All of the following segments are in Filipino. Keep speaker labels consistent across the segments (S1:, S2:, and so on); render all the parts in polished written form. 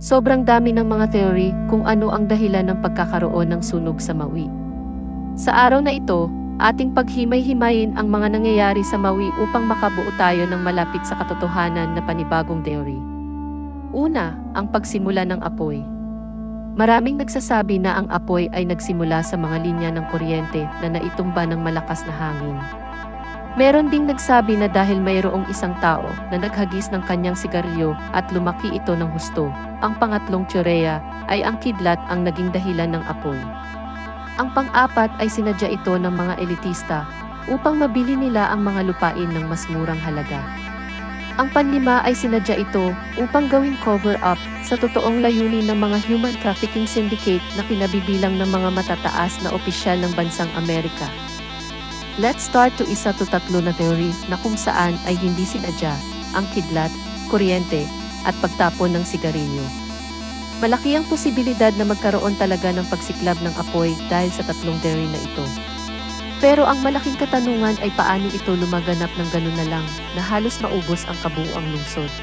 S1: Sobrang dami ng mga theory kung ano ang dahilan ng pagkakaroon ng sunog sa Maui. Sa araw na ito, ating paghimay-himayin ang mga nangyayari sa Maui upang makabuo tayo ng malapit sa katotohanan na panibagong theory. Una, ang pagsimula ng apoy. Maraming nagsasabi na ang apoy ay nagsimula sa mga linya ng kuryente na naitumba ng malakas na hangin. Meron ding nagsabi na dahil mayroong isang tao na naghagis ng kanyang sigarilyo at lumaki ito ng husto, ang pangatlong tsureya ay ang kidlat ang naging dahilan ng apoy. Ang pang-apat ay sinadya ito ng mga elitista upang mabili nila ang mga lupain ng mas murang halaga. Ang panlima ay sinadya ito upang gawing cover-up sa totoong layunin ng mga human trafficking syndicate na kinabibilang ng mga matataas na opisyal ng bansang Amerika. Let's start to isa to tatlo na theory na kung saan ay hindi sinadya ang kidlat, kuryente, at pagtapon ng sigarilyo. Malaki ang posibilidad na magkaroon talaga ng pagsiklab ng apoy dahil sa tatlong theory na ito. Pero ang malaking katanungan ay paano ito lumaganap ng ganun na lang na halos maubos ang kabuuang lungsod.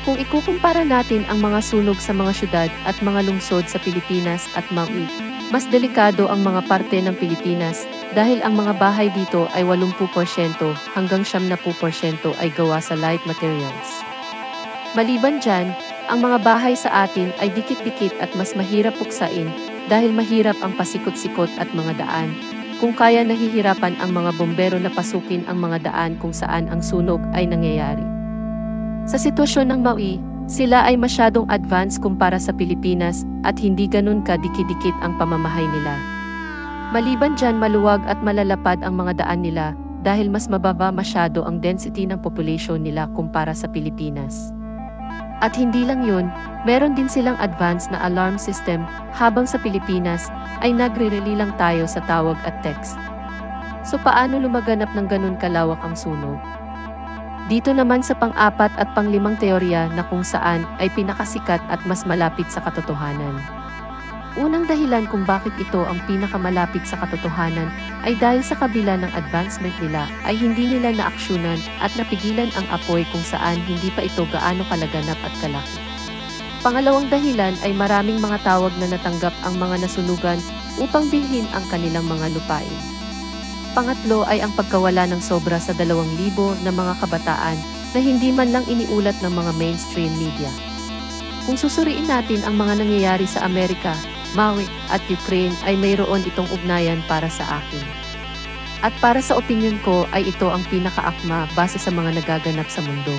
S1: Kung ikukumpara natin ang mga sunog sa mga syudad at mga lungsod sa Pilipinas at Maui, mas delikado ang mga parte ng Pilipinas dahil ang mga bahay dito ay 80% hanggang 70% ay gawa sa light materials. Maliban dyan, ang mga bahay sa atin ay dikit-dikit at mas mahirap puksain dahil mahirap ang pasikot-sikot at mga daan. Kung kaya nahihirapan ang mga bombero na pasukin ang mga daan kung saan ang sunog ay nangyayari. Sa sitwasyon ng Maui, sila ay masyadong advanced kumpara sa Pilipinas at hindi ganun ka-dikit-dikit ang pamamahay nila. Maliban dyan, maluwag at malalapad ang mga daan nila dahil mas mababa masyado ang density ng population nila kumpara sa Pilipinas. At hindi lang yun, meron din silang advanced na alarm system habang sa Pilipinas ay nagre-relay lang tayo sa tawag at text. So paano lumaganap ng ganun kalawak ang sunog? Dito naman sa pang-apat at pang-limang teorya na kung saan ay pinakasikat at mas malapit sa katotohanan. Unang dahilan kung bakit ito ang pinakamalapit sa katotohanan ay dahil sa kabila ng advancement nila ay hindi nila naaksyonan at napigilan ang apoy kung saan hindi pa ito gaano kalaganap at kalaki. Pangalawang dahilan ay maraming mga tawag na natanggap ang mga nasunugan upang bilhin ang kanilang mga lupain. Pangatlo ay ang pagkawala ng sobra sa 2,000 na mga kabataan na hindi man lang iniulat ng mga mainstream media. Kung susuriin natin ang mga nangyayari sa Amerika, Maui at Ukraine ay mayroon itong ugnayan para sa akin. At para sa opinyon ko ay ito ang pinakaakma base sa mga nagaganap sa mundo.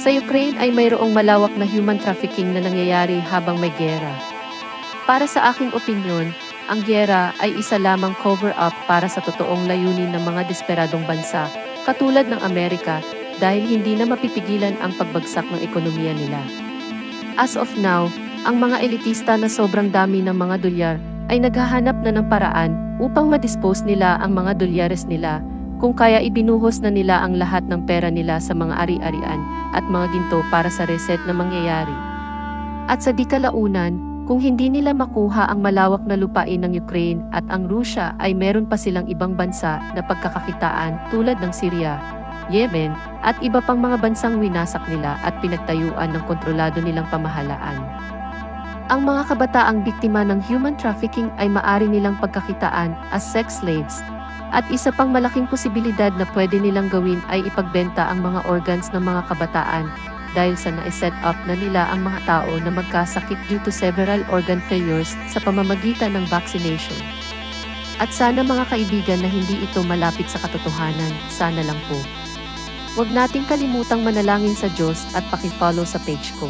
S1: Sa Ukraine ay mayroong malawak na human trafficking na nangyayari habang may giyera. Para sa aking opinyon, ang giyera ay isa lamang cover-up para sa totoong layunin ng mga desperadong bansa, katulad ng Amerika, dahil hindi na mapipigilan ang pagbagsak ng ekonomiya nila. As of now, ang mga elitista na sobrang dami ng mga dolyar ay naghahanap na ng paraan upang ma-dispose nila ang mga dolyares nila, kung kaya ibinuhos na nila ang lahat ng pera nila sa mga ari-arian at mga ginto para sa reset na mangyayari. At sa dikalaunan, kung hindi nila makuha ang malawak na lupain ng Ukraine at ang Rusya ay meron pa silang ibang bansa na pagkakakitaan tulad ng Syria, Yemen, at iba pang mga bansang winasak nila at pinagtayuan ng kontrolado nilang pamahalaan. Ang mga kabataang biktima ng human trafficking ay maari nilang pagkakitaan as sex slaves, at isa pang malaking posibilidad na pwede nilang gawin ay ipagbenta ang mga organs ng mga kabataan dahil sa na-set up na nila ang mga tao na magkasakit due to several organ failures sa pamamagitan ng vaccination. At sana mga kaibigan na hindi ito malapit sa katotohanan, sana lang po. Huwag nating kalimutang manalangin sa Diyos at paki-follow sa page ko.